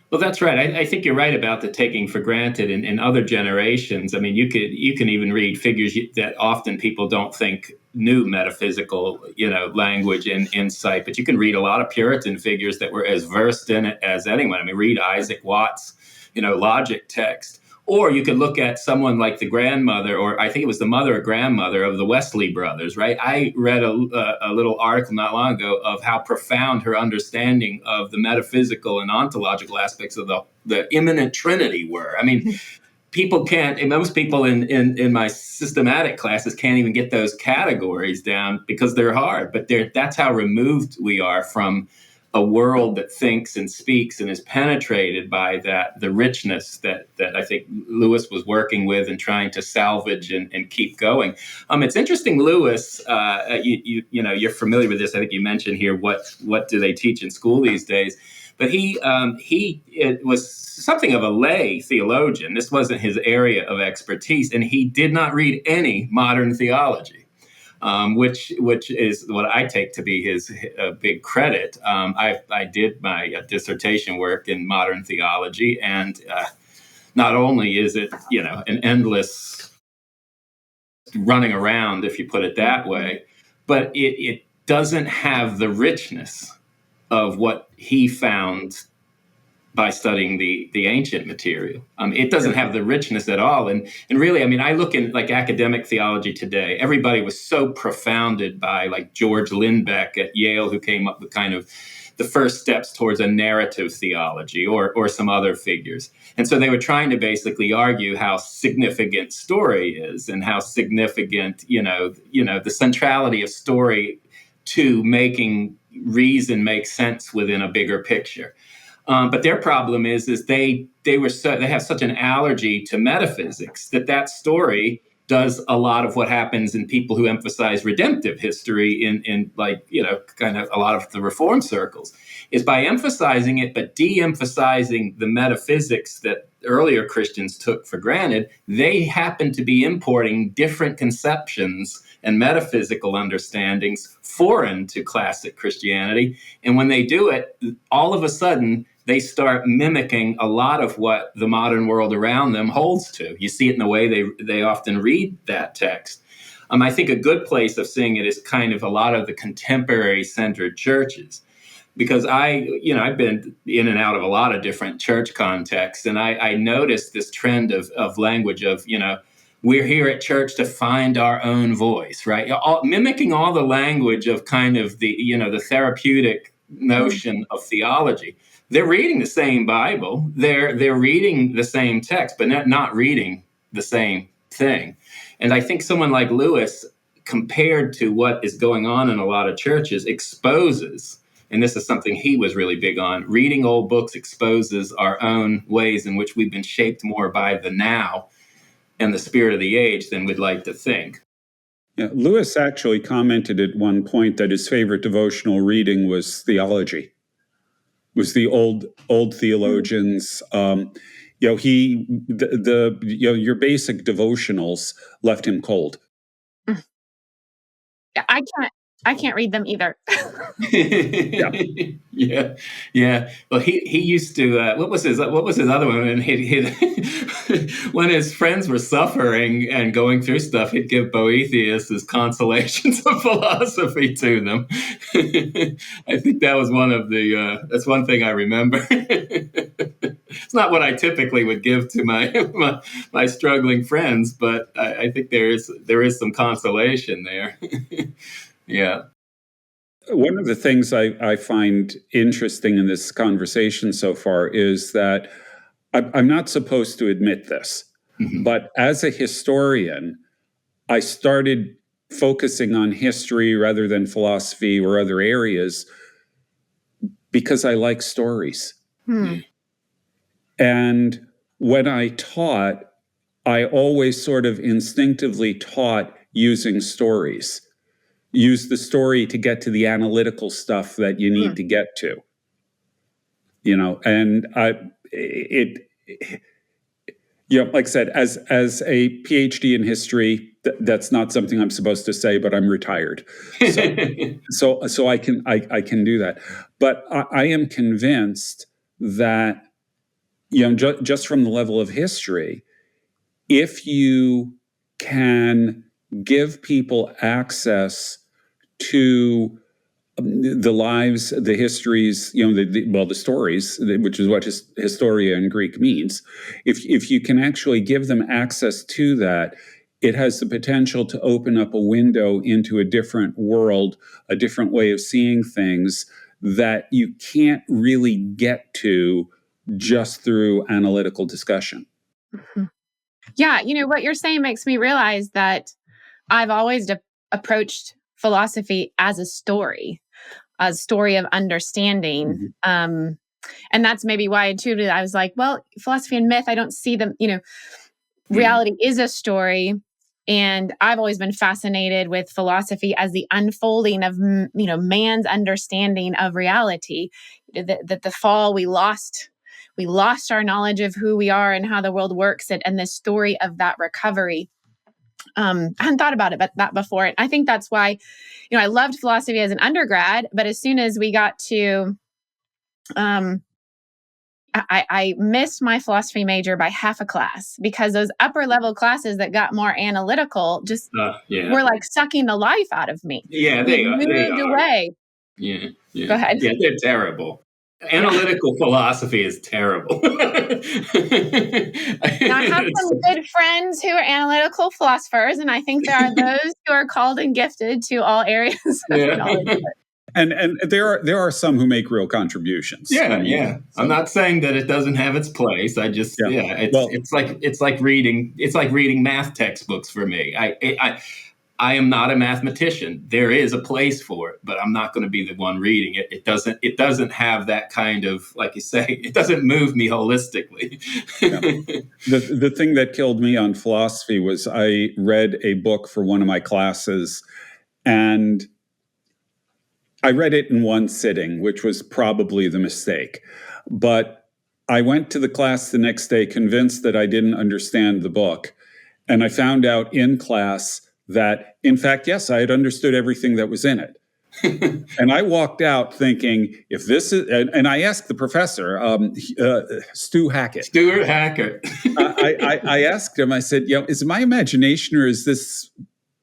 Well, that's right. I think you're right about the taking for granted in other generations. I mean, you can even read figures that often people don't think knew metaphysical, language and insight, but you can read a lot of Puritan figures that were as versed in it as anyone. I mean, read Isaac Watts, logic text. Or you could look at someone like the grandmother, or I think it was the mother or grandmother of the Wesley brothers, right? I read a little article not long ago of how profound her understanding of the metaphysical and ontological aspects of the immanent Trinity were. I mean, people can't, and most people in my systematic classes can't even get those categories down because they're hard. But that's how removed we are from a world that thinks and speaks and is penetrated by the richness that I think Lewis was working with and trying to salvage and keep going. It's interesting, Lewis. You're familiar with this. I think you mentioned here what do they teach in school these days. But it was something of a lay theologian. This wasn't his area of expertise, and he did not read any modern theology, which is what I take to be his big credit. I did my dissertation work in modern theology, and not only is it an endless running around, if you put it that way, but it doesn't have the richness of what he found by studying the ancient material. It doesn't have the richness at all. And really, I look in like academic theology today, everybody was so profounded by like George Lindbeck at Yale, who came up with kind of the first steps towards a narrative theology, or some other figures. And so they were trying to basically argue how significant story is and how significant, the centrality of story to making reason make sense within a bigger picture. But their problem is they have such an allergy to metaphysics that story does a lot of what happens in people who emphasize redemptive history in kind of a lot of the reform circles, is by emphasizing it but de-emphasizing the metaphysics that earlier Christians took for granted. They happen to be importing different conceptions and metaphysical understandings foreign to classic Christianity. And when they do it, all of a sudden, they start mimicking a lot of what the modern world around them holds to. You see it in the way they often read that text. I think a good place of seeing it is kind of a lot of the contemporary centered churches, because I've been in and out of a lot of different church contexts, and I noticed this trend of language of, we're here at church to find our own voice, right? Mimicking all the language of kind of the therapeutic notion of theology. They're reading the same Bible. They're reading the same text, but not reading the same thing. And I think someone like Lewis, compared to what is going on in a lot of churches, exposes, and this is something he was really big on, reading old books exposes our own ways in which we've been shaped more by the now and the spirit of the age than we'd like to think.
Yeah, Lewis actually commented at one point that his favorite devotional reading was theology. Was the old theologians. Your basic devotionals left him cold.
I can't read them either.
Yeah. Well, he used to. What was his other one? And he'd when his friends were suffering and going through stuff, he'd give Boethius his Consolations of Philosophy to them. I think that was one of the. That's one thing I remember. It's not what I typically would give to my struggling friends, but I think there is some consolation there. Yeah.
One of the things I find interesting in this conversation so far is that I'm not supposed to admit this, but as a historian, I started focusing on history rather than philosophy or other areas because I like stories. And when I taught, I always sort of instinctively taught using stories. Use the story to get to the analytical stuff that you need to get to, and like I said, as a PhD in history, that's not something I'm supposed to say, but I'm retired. So I can do that. But I am convinced that, just from the level of history, if you can give people access to the lives, the histories, the stories, which is what historia in Greek means. If you can actually give them access to that, it has the potential to open up a window into a different world, a different way of seeing things that you can't really get to just through analytical discussion.
Yeah, what you're saying makes me realize that I've always approached philosophy as a story of understanding.
Mhm.
And that's maybe why intuitively I was like, well, philosophy and myth, I don't see them,
Mm.
reality is a story. And I've always been fascinated with philosophy as the unfolding of, man's understanding of reality. That the fall, we lost our knowledge of who we are and how the world works, and the story of that recovery. I hadn't thought about it that before. And I think that's why, I loved philosophy as an undergrad, but as soon as we got to, I missed my philosophy major by half a class, because those upper level classes that got more analytical just
Yeah.
were like sucking the life out of me.
Yeah,
We
they
had
are. They
moved
are.
away.
Yeah.
Go
Yeah.
ahead.
Yeah, they're terrible.
Yeah.
Analytical philosophy is terrible.
Now, I have some good friends who are analytical philosophers, and I think there are those who are called and gifted to all areas of
Yeah.
knowledge.
And there are some who make real contributions.
Yeah,
I mean,
yeah.
so-
I'm not saying that it doesn't have its place. I just,
Yeah.
it's like reading math textbooks for me. I am not a mathematician. There is a place for it, but I'm not going to be the one reading it. It doesn't have that kind of, like you say, it doesn't move me holistically.
Yeah. The thing that killed me on philosophy was I read a book for one of my classes, and I read it in one sitting, which was probably the mistake. But I went to the class the next day convinced that I didn't understand the book. And I found out in class that, in fact, yes, I had understood everything that was in it. And I walked out thinking, if this is, and I asked the professor, Stu Hackett.
Stuart Hackett.
I asked him, I said, is it my imagination, or is this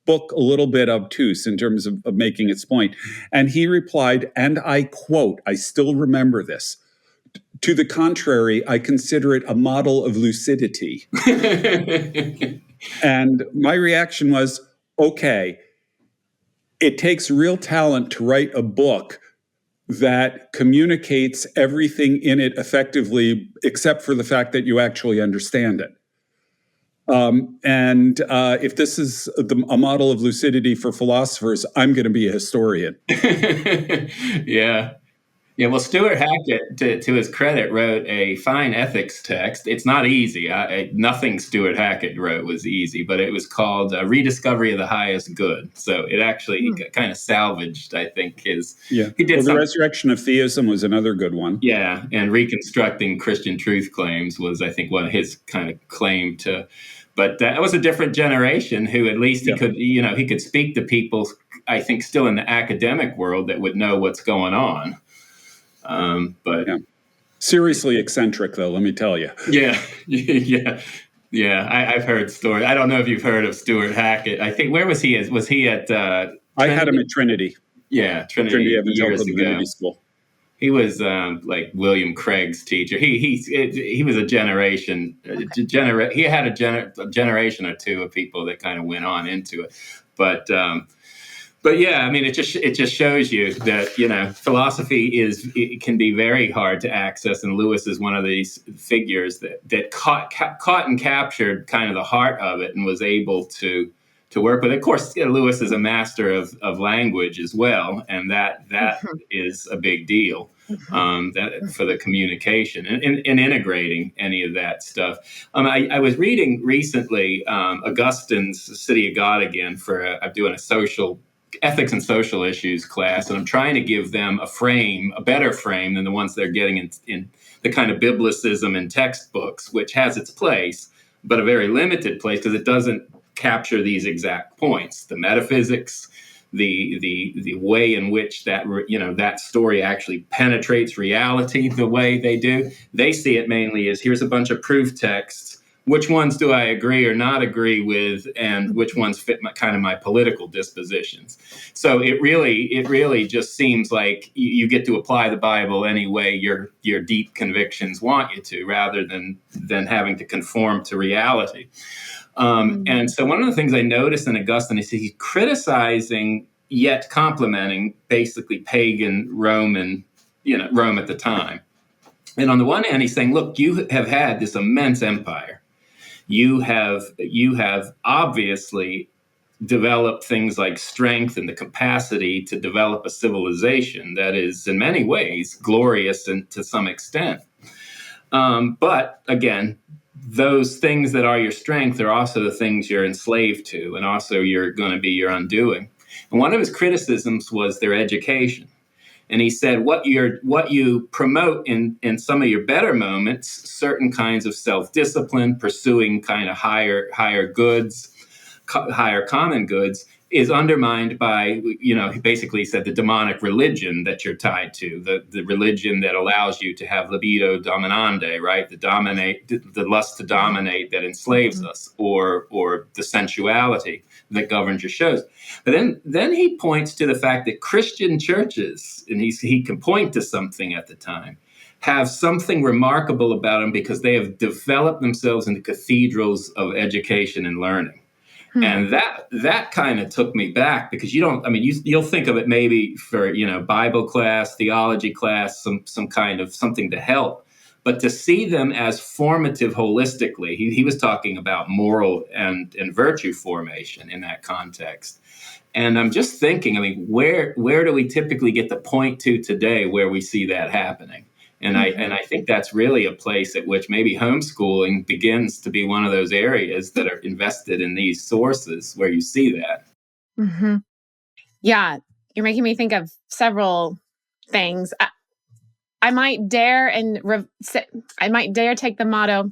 book a little bit obtuse in terms of making its point? And he replied, and I quote, I still remember this: to the contrary, I consider it a model of lucidity. And my reaction was, okay, it takes real talent to write a book that communicates everything in it effectively, except for the fact that you actually understand it. And if this is a model of lucidity for philosophers, I'm going to be a historian.
Yeah. Yeah, well, Stuart Hackett, to his credit, wrote a fine ethics text. It's not easy. Nothing Stuart Hackett wrote was easy, but it was called Rediscovery of the Highest Good. So it actually kind of salvaged, I think, his...
Yeah.
He did
The Resurrection of Theism was another good one.
Yeah, and Reconstructing Christian Truth Claims was, I think, one of his kind of claim to... But that was a different generation who at least he could, he could speak to people, I think, still in the academic world that would know what's going on. But
seriously eccentric, though, let me tell you.
Yeah. I've heard stories. I don't know if you've heard of Stuart Hackett. I think, where was he? Was he at? Trinity?
I had him at Trinity.
Yeah, Trinity
Evangelical
years
Divinity
ago.
School.
He was like William Craig's teacher. He was a generation. He had a generation or two of people that kind of went on into it, But yeah, I mean, it just shows you that philosophy it can be very hard to access, and Lewis is one of these figures that caught and captured kind of the heart of it and was able to work with it. Of course, Lewis is a master of language as well, and that is a big deal that for the communication and integrating any of that stuff. I was reading recently Augustine's City of God again I'm doing a social ethics and social issues class, and I'm trying to give them a better frame than the ones they're getting in the kind of biblicism in textbooks, which has its place, but a very limited place because it doesn't capture these exact points. The metaphysics, the way in which that story actually penetrates reality the way they do. They see it mainly as, here's a bunch of proof texts. Which ones do I agree or not agree with, and which ones fit my political dispositions? So it really just seems like you get to apply the Bible any way your deep convictions want you to, rather than having to conform to reality. And so one of the things I noticed in Augustine is he's criticizing yet complimenting basically pagan Rome and Rome at the time. And on the one hand, he's saying, look, you have had this immense empire. you have obviously developed things like strength and the capacity to develop a civilization that is in many ways glorious and to some extent. But again, those things that are your strength are also the things you're enslaved to, and also you're going to be your undoing. And one of his criticisms was their education. And he said, what you promote in some of your better moments, certain kinds of self-discipline, pursuing kind of higher goods, higher common goods, is undermined by, he basically said, the demonic religion that you're tied to, the religion that allows you to have libido dominandi, right? The lust to dominate that enslaves us, or the sensuality that governs your shows. But then he points to the fact that Christian churches, and he can point to something at the time, have something remarkable about them because they have developed themselves into cathedrals of education and learning. And that kind of took me back, because you'll think of it maybe for, Bible class, theology class, some kind of something to help, but to see them as formative holistically. He was talking about moral and virtue formation in that context. And I'm just thinking, where do we typically get the point to today where we see that happening? And I think that's really a place at which maybe homeschooling begins to be one of those areas that are invested in these sources where you see that.
Mm-hmm. Yeah, you're making me think of several things. I might dare take the motto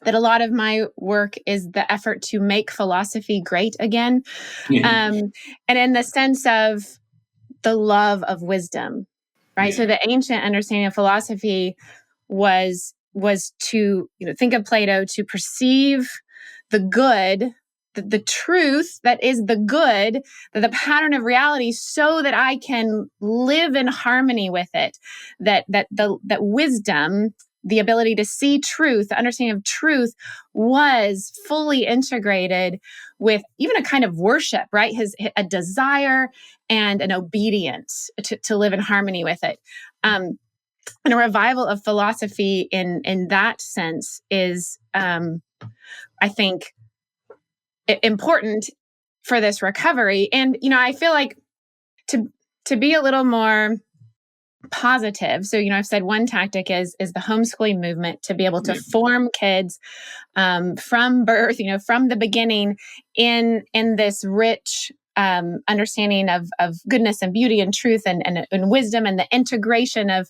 that a lot of my work is the effort to make philosophy great again, and in the sense of the love of wisdom. Right. Yeah. So the ancient understanding of philosophy was to, think of Plato, to perceive the good, the truth that is the good, the pattern of reality, so that I can live in harmony with it. That wisdom, the ability to see truth, the understanding of truth, was fully integrated with even a kind of worship, right? A desire and an obedience to live in harmony with it. And a revival of philosophy in that sense is, I think, important for this recovery. And, I feel like to be a little more positive. So, I've said one tactic is the homeschooling movement, to be able to form kids from birth, from the beginning in this rich understanding of goodness and beauty and truth and wisdom, and the integration of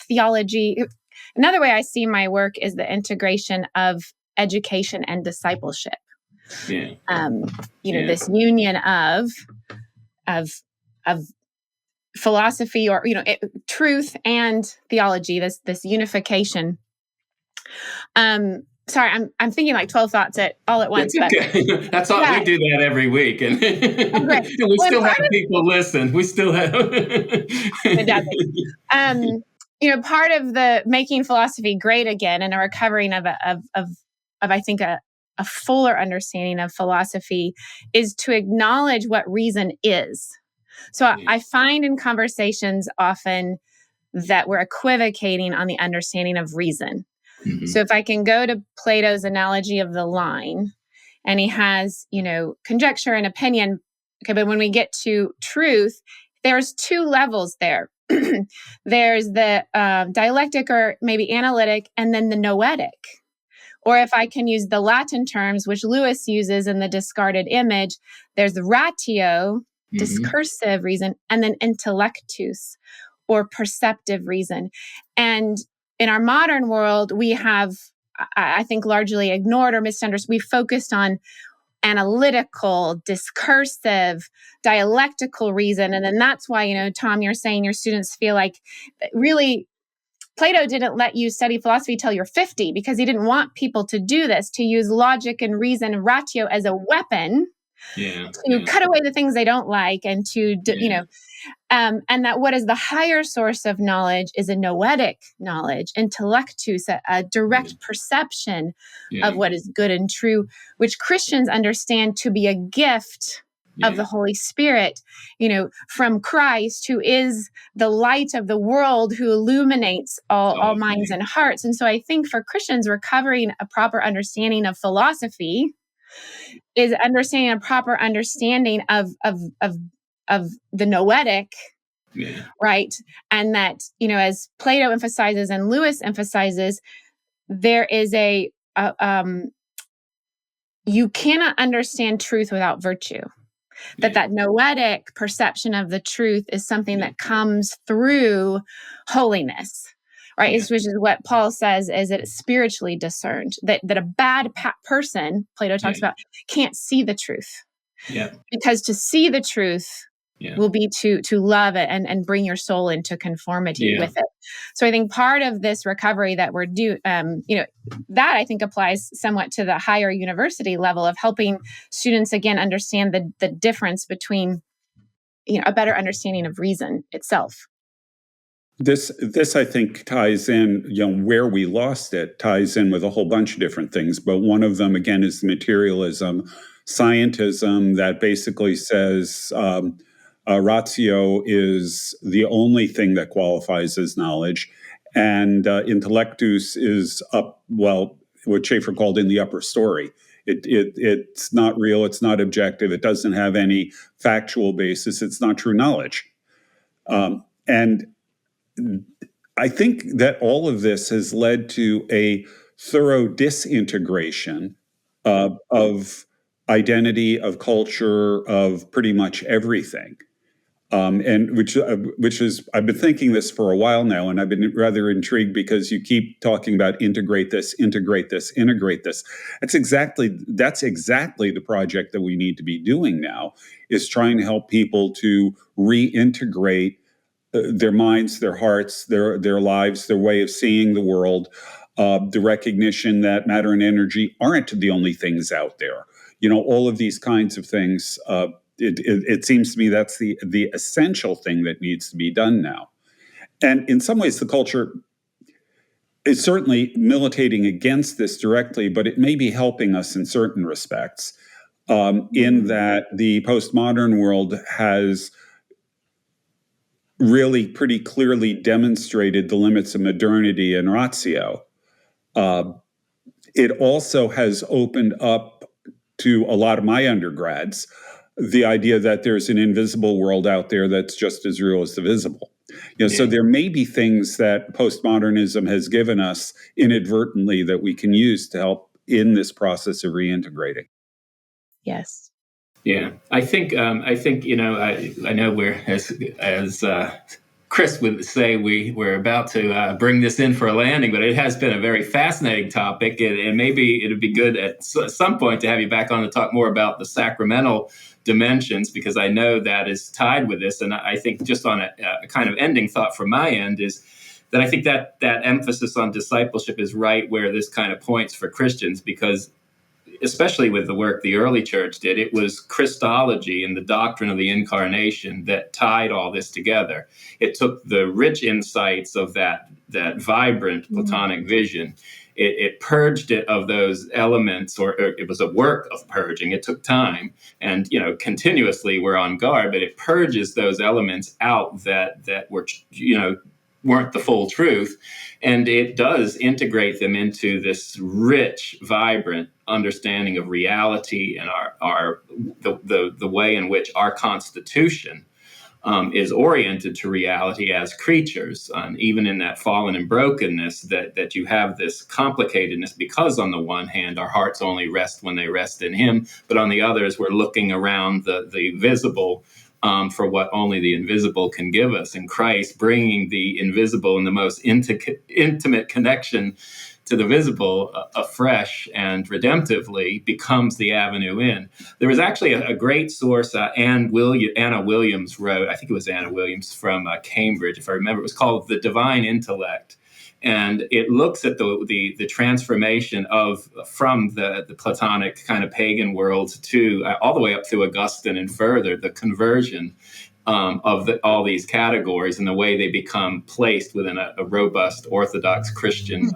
theology. Another way I see my work is the integration of education and discipleship. Yeah. This union of philosophy, or truth and theology, this unification. Sorry, I'm thinking like 12 thoughts all at once.
That's okay. But, that's all. Yeah. We do that every week, and we still have people listen. We still have.
Part of the making philosophy great again, and a recovering of I think a fuller understanding of philosophy, is to acknowledge what reason is. So I find in conversations often that we're equivocating on the understanding of reason. Mm-hmm. So if I can go to Plato's analogy of the line, and he has, conjecture and opinion. Okay, but when we get to truth, there's two levels there. There's the dialectic, or maybe analytic, and then the noetic. Or if I can use the Latin terms, which Lewis uses in the discarded image, there's the ratio, discursive reason, and then intellectus, or perceptive reason. And in our modern world, we have, I think, largely ignored or misunderstood. We focused on analytical, discursive, dialectical reason. And then that's why, Tom, you're saying your students feel like really Plato didn't let you study philosophy till you're 50, because he didn't want people to do this, to use logic and reason and ratio as a weapon to cut away the things they don't like, and to, and that what is the higher source of knowledge is a noetic knowledge, intellectus, a direct perception of what is good and true, which Christians understand to be a gift of the Holy Spirit, from Christ, who is the light of the world, who illuminates all minds and hearts. And so I think for Christians, recovering a proper understanding of philosophy is understanding a proper understanding of the noetic, right? And that, as Plato emphasizes and Lewis emphasizes, there is you cannot understand truth without virtue. That noetic perception of the truth is something that comes through holiness, right? Which is what Paul says, is that it's spiritually discerned, that a bad person, Plato talks about, can't see the truth. Because to see the truth will be to love it and bring your soul into conformity with it. So I think part of this recovery that we're that I think applies somewhat to the higher university level of helping students again understand the difference between a better understanding of reason itself.
This I think ties in, where we lost it ties in with a whole bunch of different things. But one of them, again, is materialism, scientism that basically says ratio is the only thing that qualifies as knowledge. And intellectus is what Schaeffer called in the upper story. It's not real. It's not objective. It doesn't have any factual basis. It's not true knowledge. And I think that all of this has led to a thorough disintegration of identity, of culture, of pretty much everything. And which is, I've been thinking this for a while now, and I've been rather intrigued because you keep talking about integrate this, integrate this, integrate this. That's exactly the project that we need to be doing now, is trying to help people to reintegrate their minds, their hearts, their lives, their way of seeing the world, the recognition that matter and energy aren't the only things out there. All of these kinds of things. It seems to me that's the essential thing that needs to be done now. And in some ways, the culture is certainly militating against this directly, but it may be helping us in certain respects, in that the postmodern world has really pretty clearly demonstrated the limits of modernity and ratio. It also has opened up to a lot of my undergrads the idea that there's an invisible world out there that's just as real as the visible. So there may be things that postmodernism has given us inadvertently that we can use to help in this process of reintegrating.
Yes.
Yeah, I think I know we're as Chris would say, we're about to bring this in for a landing, but it has been a very fascinating topic, and maybe it'd be good at some point to have you back on to talk more about the sacramental dimensions, because I know that is tied with this. And I think just on a kind of ending thought from my end is that I think that emphasis on discipleship is right where this kind of points for Christians, because especially with the work the early church did, it was Christology and the doctrine of the incarnation that tied all this together. It took the rich insights of that vibrant Platonic vision. It purged it of those elements, or it was a work of purging. It took time, and continuously we're on guard, but it purges those elements out that were weren't the full truth, and it does integrate them into this rich, vibrant understanding of reality and the way in which our Constitution is oriented to reality as creatures, even in that fallen and brokenness, that you have this complicatedness, because on the one hand, our hearts only rest when they rest in Him, but on the others, we're looking around the visible for what only the invisible can give us. And Christ bringing the invisible and the most intimate connection to the visible afresh and redemptively becomes the avenue in. There was actually a great source, Anna Williams wrote, I think it was Anna Williams from Cambridge, if I remember. It was called The Divine Intellect. And it looks at the transformation from the Platonic kind of pagan world to all the way up through Augustine and further, the conversion of all these categories and the way they become placed within a robust Orthodox Christian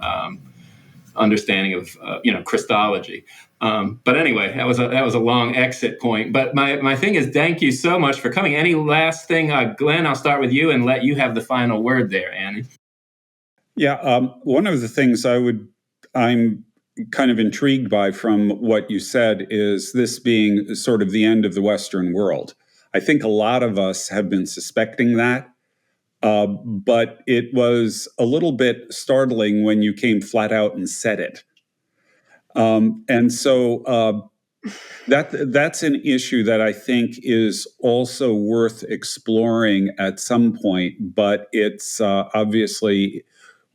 understanding of Christology. But anyway, that was a long exit point. But my thing is, thank you so much for coming. Any last thing, Glenn? I'll start with you and let you have the final word there, Annie.
Yeah, one of the things I'm kind of intrigued by from what you said is this being sort of the end of the Western world. I think a lot of us have been suspecting that, but it was a little bit startling when you came flat out and said it. And so that's an issue that I think is also worth exploring at some point, but it's obviously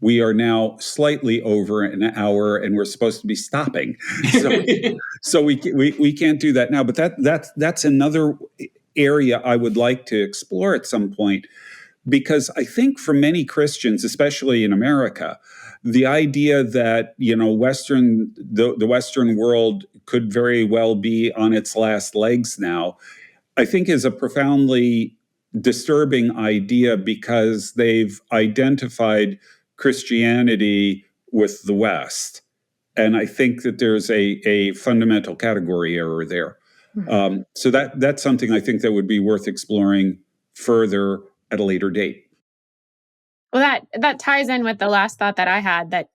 we are now slightly over an hour, and we're supposed to be stopping, so we can't do that now. But that's another area I would like to explore at some point, because I think for many Christians, especially in America, the idea that the Western world could very well be on its last legs now, I think is a profoundly disturbing idea, because they've identified Christianity with the West. And I think that there's a fundamental category error there. So that's something I think that would be worth exploring further at a later date.
Well, that ties in with the last thought that I had, that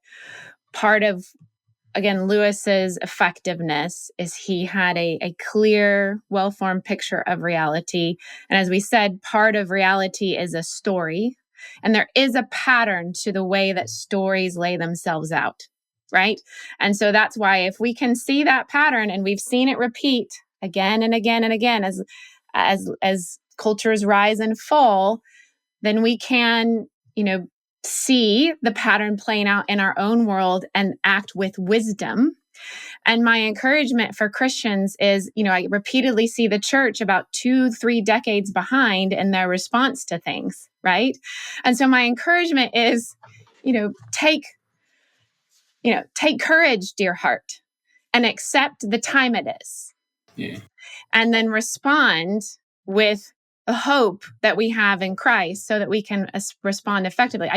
part of, again, Lewis's effectiveness is he had a clear, well-formed picture of reality. And as we said, part of reality is a story. And there is a pattern to the way that stories lay themselves out, right? And so that's why if we can see that pattern, and we've seen it repeat again and again and again as cultures rise and fall, then we can, see the pattern playing out in our own world and act with wisdom. And my encouragement for Christians is, I repeatedly see the church about 2-3 decades behind in their response to things, right? And so my encouragement is, take courage, dear heart, and accept the time it is.
Yeah.
And then respond with the hope that we have in Christ, so that we can respond effectively.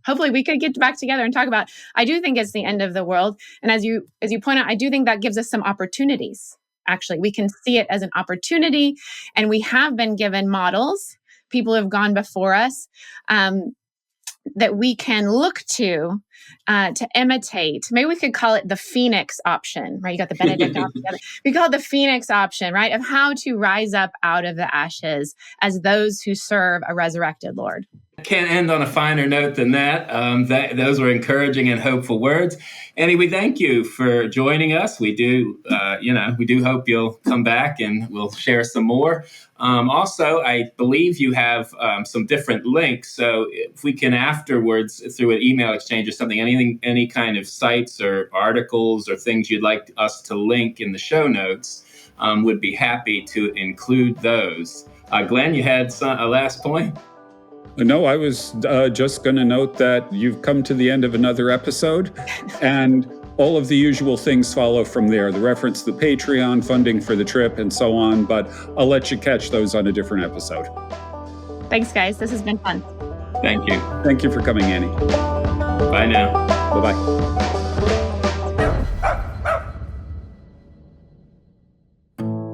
Hopefully we could get back together and talk about, I do think it's the end of the world. And as you point out, I do think that gives us some opportunities. Actually, we can see it as an opportunity, and we have been given models. People have gone before us, that we can look to imitate. Maybe we could call it the Phoenix option, right? You got the Benedict option. We call it the Phoenix option, right? Of how to rise up out of the ashes as those who serve a resurrected Lord.
Can't end on a finer note than that. Those were encouraging and hopeful words. Annie, we thank you for joining us. We do hope you'll come back and we'll share some more. Also, I believe you have some different links. So if we can afterwards, through an email exchange or something, any kind of sites or articles or things you'd like us to link in the show notes, would be happy to include those. Glenn, you had a last point?
No, I was just going to note that you've come to the end of another episode, and all of the usual things follow from there. The reference to the Patreon, funding for the trip, and so on, but I'll let you catch those on a different episode.
Thanks, guys. This has been fun.
Thank you.
Thank you for coming, Annie.
Bye now.
Bye-bye.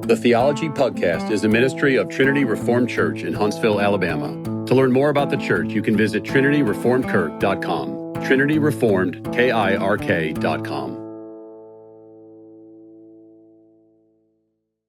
The Theology Pugcast is a ministry of Trinity Reformed Church in Huntsville, Alabama. To learn more about the church, you can visit trinityreformedkirk.com. trinityreformedkirk.com.